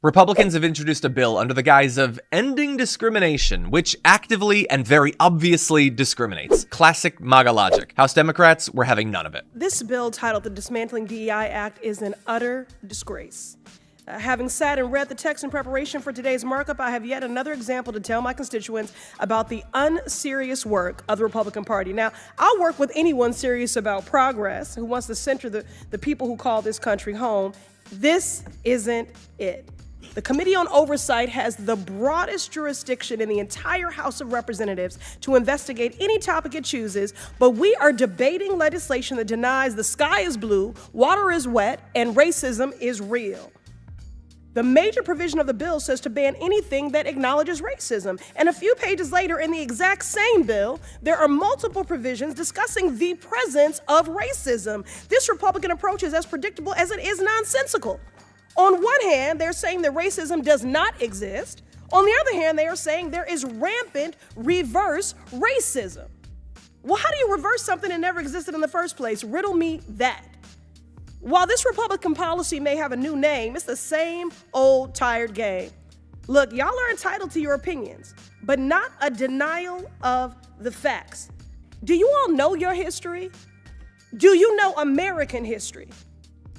Republicans have introduced a bill under the guise of ending discrimination, which actively and very obviously discriminates. Classic MAGA logic. House Democrats were having none of it. This bill, titled the Dismantling DEI Act, is an utter disgrace. Having sat and read the text in preparation for today's markup, I have yet another example to tell my constituents about the unserious work of the Republican Party. Now, I'll work with anyone serious about progress who wants to center the people who call this country home. This isn't it. The Committee on Oversight has the broadest jurisdiction in the entire House of Representatives to investigate any topic it chooses, but we are debating legislation that denies the sky is blue, water is wet, and racism is real. The major provision of the bill says to ban anything that acknowledges racism. And a few pages later in the exact same bill, there are multiple provisions discussing the presence of racism. This Republican approach is as predictable as it is nonsensical. On one hand, they're saying that racism does not exist. On the other hand, they are saying there is rampant reverse racism. Well, how do you reverse something that never existed in the first place? Riddle me that. While this Republican policy may have a new name, it's the same old tired game. Look, y'all are entitled to your opinions, but not a denial of the facts. Do you all know your history? Do you know American history?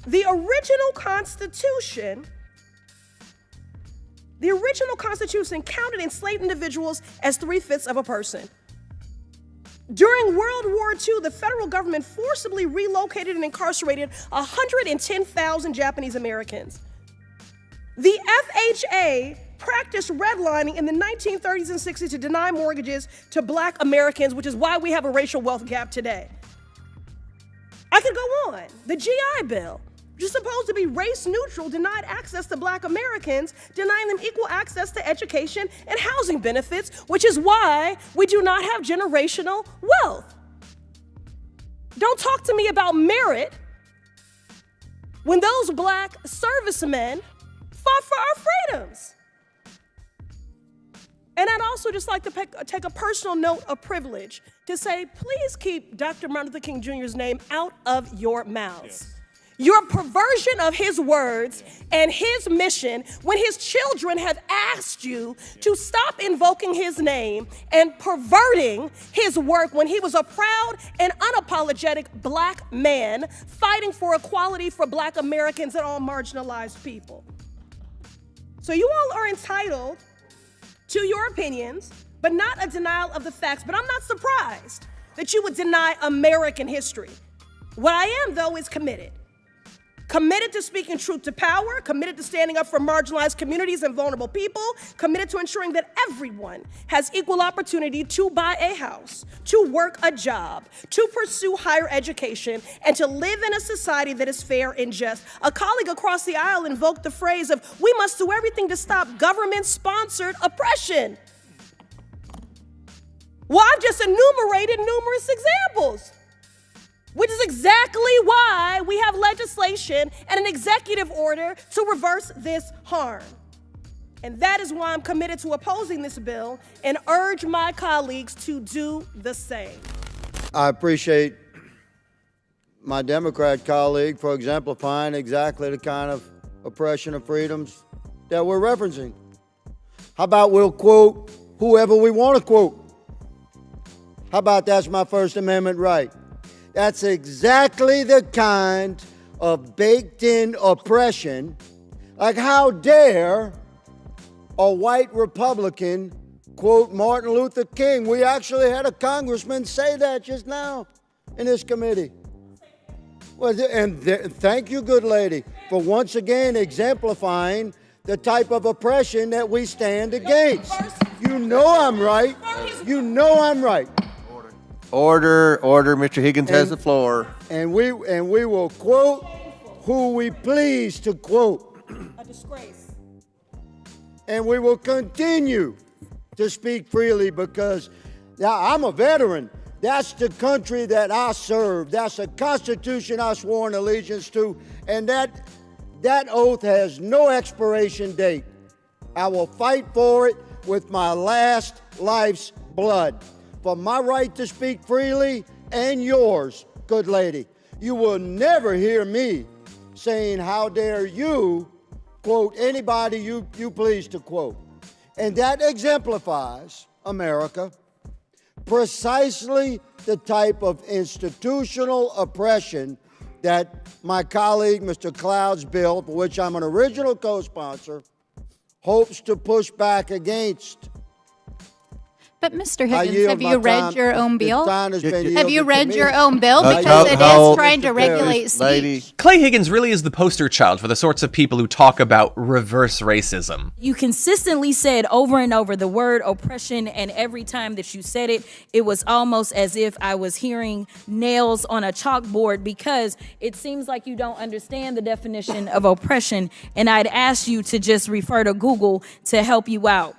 The original Constitution counted enslaved individuals as 3/5 of a person. During World War II, the federal government forcibly relocated and incarcerated 110,000 Japanese Americans. The FHA practiced redlining in the 1930s and 60s to deny mortgages to Black Americans, which is why we have a racial wealth gap today. I could go on. The GI Bill, which is supposed to be race neutral, denied access to Black Americans, denying them equal access to education and housing benefits, which is why we do not have generational wealth. Don't talk to me about merit when those Black servicemen fought for our freedoms. And I'd also just like to take a personal note of privilege to say, please keep Dr. Martin Luther King Jr.'s name out of your mouths. Yes. Your perversion of his words and his mission when his children have asked you to stop invoking his name and perverting his work when he was a proud and unapologetic Black man fighting for equality for Black Americans and all marginalized people. So you all are entitled to your opinions, but not a denial of the facts. But I'm not surprised that you would deny American history. What I am, though, is committed. Committed to speaking truth to power, committed to standing up for marginalized communities and vulnerable people, committed to ensuring that everyone has equal opportunity to buy a house, to work a job, to pursue higher education, and to live in a society that is fair and just. A colleague across the aisle invoked the phrase of, we must do everything to stop government-sponsored oppression. Well, I've just enumerated numerous examples, which is exactly why we have legislation and an executive order to reverse this harm. And that is why I'm committed to opposing this bill and urge my colleagues to do the same. I appreciate my Democrat colleague for exemplifying exactly the kind of oppression of freedoms that we're referencing. How about we'll quote whoever we want to quote? How about that's my First Amendment right? That's exactly the kind of baked-in oppression. Like, how dare a white Republican quote Martin Luther King? We actually had a congressman say that just now in this committee. Well, thank you, good lady, for once again exemplifying the type of oppression that we stand against. You know I'm right. You know I'm right. Order. Mr. Higgins has the floor. And we will quote who we please to quote. A disgrace. And we will continue to speak freely because I'm a veteran. That's the country that I serve. That's the Constitution I swore an allegiance to. And that oath has no expiration date. I will fight for it with my last life's blood. For my right to speak freely and yours, good lady. You will never hear me saying, how dare you quote anybody you please to quote. And that exemplifies, America, precisely the type of institutional oppression that my colleague, Mr. Cloud's bill, for which I'm an original co-sponsor, hopes to push back against. But Mr. Higgins, have you read your own bill? Have you read your own bill? Because it is trying to regulate speech. Clay Higgins really is the poster child for the sorts of people who talk about reverse racism. You consistently said over and over the word oppression, and every time that you said it, it was almost as if I was hearing nails on a chalkboard, because it seems like you don't understand the definition of oppression, and I'd ask you to just refer to Google to help you out.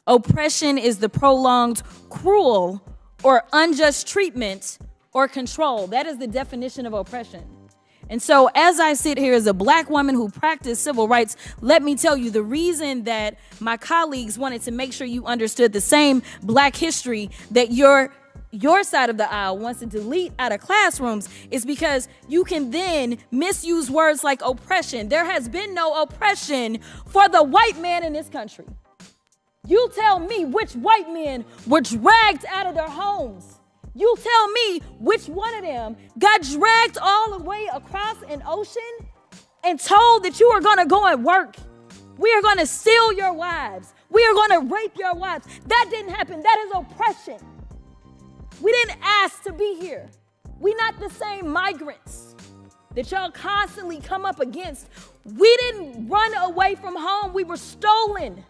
Oppression is the prolonged, cruel, or unjust treatment or control. That is the definition of oppression. And so as I sit here as a black woman who practiced civil rights, let me tell you the reason that my colleagues wanted to make sure you understood the same black history that your side of the aisle wants to delete out of classrooms is because you can then misuse words like oppression. There has been no oppression for the white man in this country. You tell me which white men were dragged out of their homes. You tell me which one of them got dragged all the way across an ocean and told that you are going to go and work. We are going to steal your wives. We are going to rape your wives. That didn't happen. That is oppression. We didn't ask to be here. We're not the same migrants that y'all constantly come up against. We didn't run away from home. We were stolen.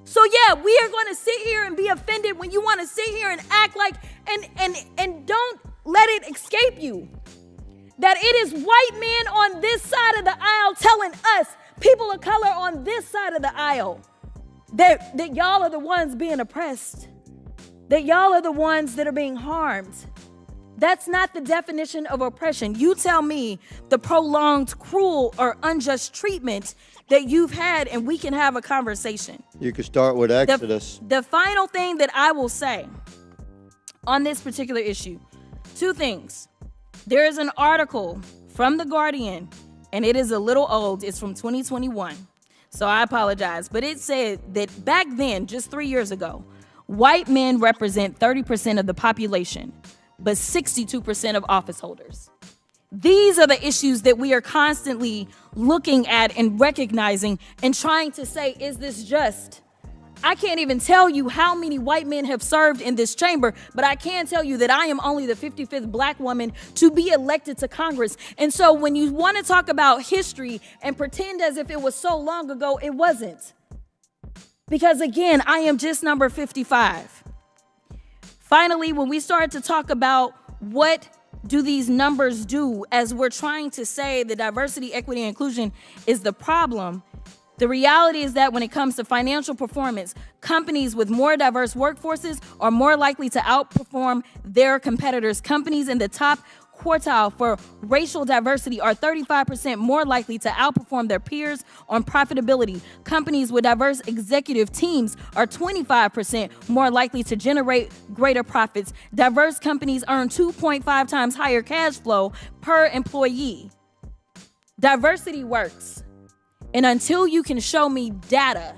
So yeah, we are going to sit here and be offended when you want to sit here and act like, and don't let it escape you that it is white men on this side of the aisle telling us, people of color on this side of the aisle, that y'all are the ones being oppressed, that y'all are the ones that are being harmed. That's not the definition of oppression. You tell me the prolonged, cruel, or unjust treatment that you've had, and we can have a conversation. You could start with Exodus. The final thing that I will say on this particular issue, two things. There is an article from The Guardian, and it is a little old. It's from 2021, so I apologize. But it said that back then, just 3 years ago, white men represent 30% of the population, but 62% of office holders. These are the issues that we are constantly looking at and recognizing and trying to say, is this just? I can't even tell you how many white men have served in this chamber, but I can tell you that I am only the 55th black woman to be elected to Congress. And so when you want to talk about history and pretend as if it was so long ago, it wasn't. Because again, I am just number 55. Finally, when we start to talk about what do these numbers do, as we're trying to say that diversity, equity, and inclusion is the problem, the reality is that when it comes to financial performance, companies with more diverse workforces are more likely to outperform their competitors. Companies in the top quartile for racial diversity are 35% more likely to outperform their peers on profitability. Companies with diverse executive teams are 25% more likely to generate greater profits. Diverse companies earn 2.5 times higher cash flow per employee. Diversity works. And until you can show me data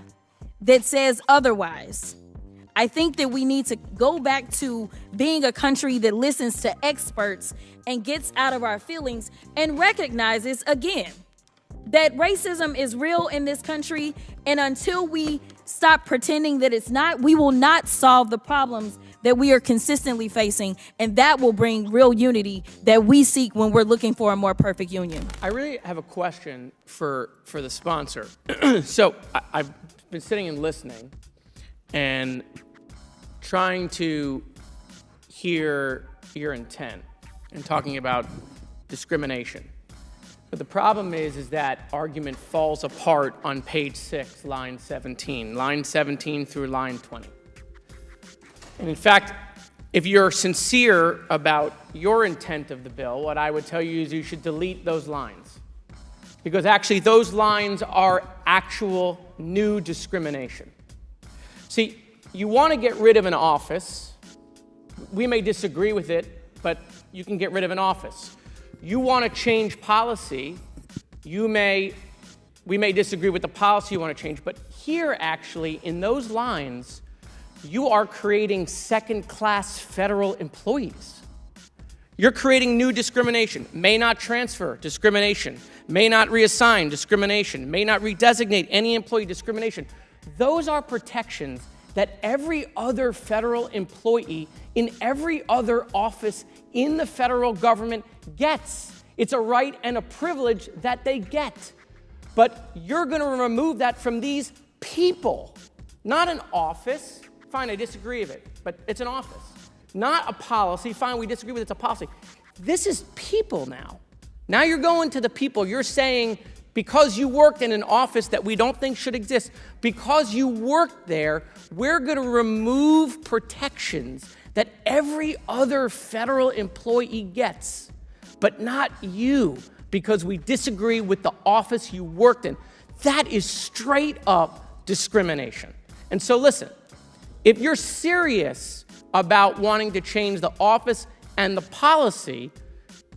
that says otherwise, I think that we need to go back to being a country that listens to experts and gets out of our feelings and recognizes, again, that racism is real in this country. And until we stop pretending that it's not, we will not solve the problems that we are consistently facing. And that will bring real unity that we seek when we're looking for a more perfect union. I really have a question for the sponsor. So I've been sitting and listening and trying to hear your intent in talking about discrimination. But the problem is that argument falls apart on page 6, line 17 through line 20. And in fact, if you're sincere about your intent of the bill, what I would tell you is you should delete those lines. Because actually those lines are actual new discrimination. See, you want to get rid of an office. We may disagree with it, but you can get rid of an office. You want to change policy. You may we may disagree with the policy you want to change, but here actually, in those lines, you are creating second-class federal employees. You're creating new discrimination. May not transfer, discrimination. May not reassign, discrimination. May not redesignate any employee, discrimination. Those are protections that every other federal employee in every other office in the federal government gets. It's a right and a privilege that they get. But you're going to remove that from these people, not an office. Fine, I disagree with it, but it's an office. Not a policy. Fine, we disagree with it, it's a policy. This is people now. Now you're going to the people. You're saying, because you worked in an office that we don't think should exist, because you worked there, we're going to remove protections that every other federal employee gets, but not you, because we disagree with the office you worked in. That is straight up discrimination. And so listen, if you're serious about wanting to change the office and the policy,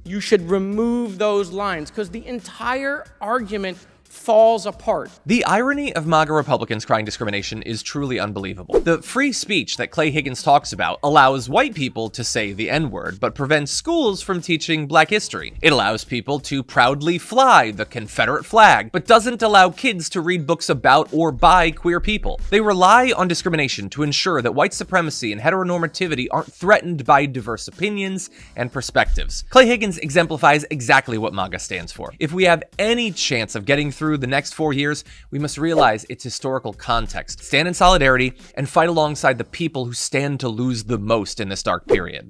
you should remove those lines, because the entire argument falls apart. The irony of MAGA Republicans crying discrimination is truly unbelievable. The free speech that Clay Higgins talks about allows white people to say the N-word, but prevents schools from teaching Black history. It allows people to proudly fly the Confederate flag, but doesn't allow kids to read books about or by queer people. They rely on discrimination to ensure that white supremacy and heteronormativity aren't threatened by diverse opinions and perspectives. Clay Higgins exemplifies exactly what MAGA stands for. If we have any chance of getting through the next 4 years, we must realize its historical context, stand in solidarity, and fight alongside the people who stand to lose the most in this dark period.